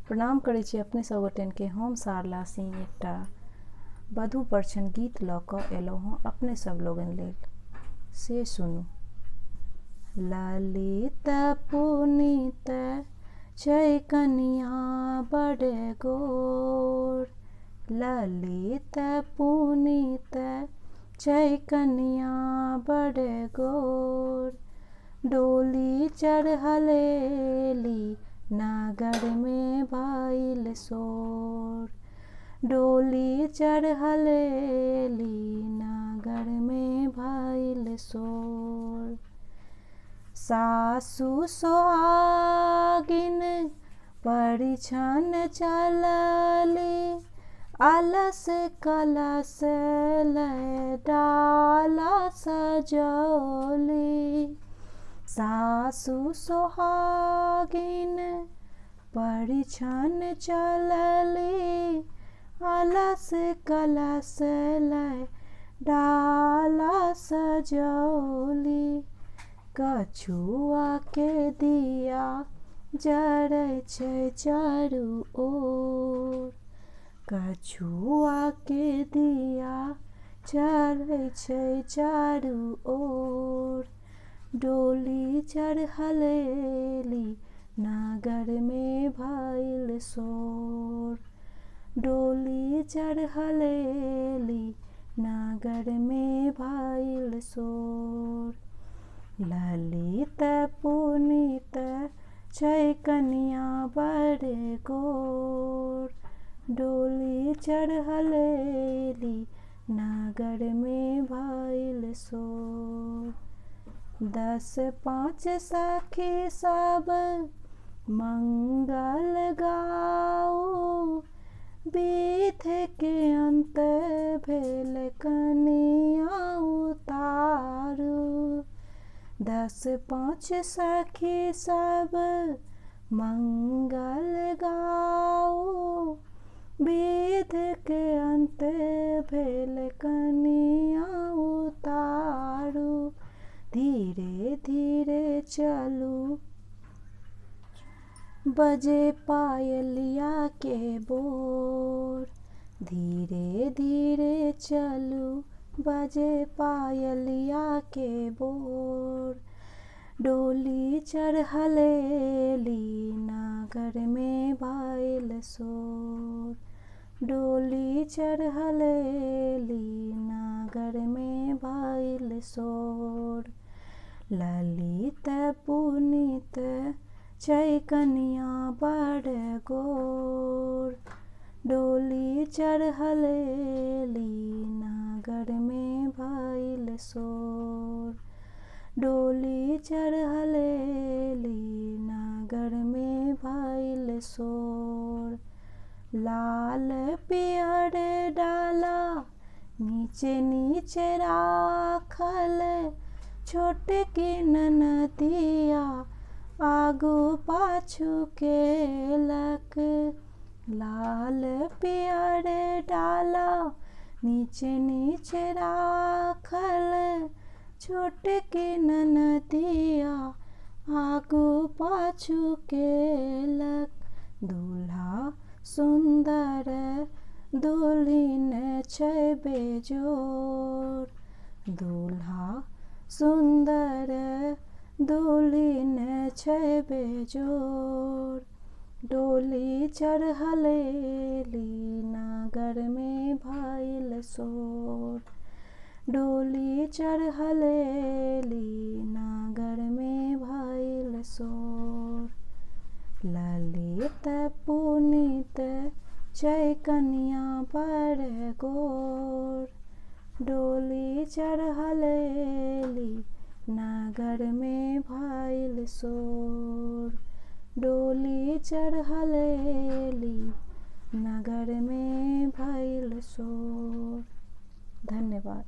प्रणाम करै छी अपने सब गोटेनके। हम सारला सिंह एकटा वधू परिछन गीत लऽ कऽ एलहुँ हँ अपने सब लोगन लेल, से सुनू। ललित पुनीत छै कनिया बड़ गोर, ललित पुनीत छै कनिया बड़ गोर, डोली चढ़लेली नगर में भइल शोर, डोली चढ़लेली नगर में भइल शोर। सासु सोहागिन परिछन चलली, अलस कलश लय डाला सजौली। सासु सोहागिन परिछन चलली, अलस कलश लय डाला सजौली। कछुआ के दिया जरै छै चारू ओर, कछुआ के दिया जरै छै चारू ओर, डोली चढ़लेली नगर में भइल शोर, डोली चढ़लेली नगर में भइल शोर। ललित पुनीत छै कनिया बड़ गोर, डोली चढ़लेली नगर में भइल शोर। 10 5 सखी सब मंगल गाऊ, विध के अंत भेल कनिया उतारू। 10 5 सखी सब मंगल गाऊ, विध के अंत भेल कनिया उतारू। धीरे धीरे चलू बजे पायलिया के बोर, धीरे धीरे चलू बजे पायलिया के बोर, डोली चढ़लेली नगर में भइल शोर, डोली चढ़लेली नगर में भइल शोर। ललित पुनीत छै कनिया बड़ गोर, डोली चढ़लेली नगर में भइल शोर, डोली चढ़लेली नगर में भइल शोर। लाल पियर डाला नीचे नीचे राखल, छोटकी ननदिया आगू पाछू केलक। लाल पियर डाला नीचे नीचे राखल, छोटकी ननदिया आगू पाछू केलक। दूल्हा सुंदर दुल्हिन छै बेजोर, दूल्हा सुंदर दुल्हिन छै बेजोर, डोली चढ़लेली नगर में भइल शोर, डोली चढ़लेली नगर में भइल शोर। ललित पुनीत छै कनिया बड़ गोर, डोली चढ़लेली नगर में भइल शोर, डोली चढ़लेली नगर में भइल शोर। धन्यवाद।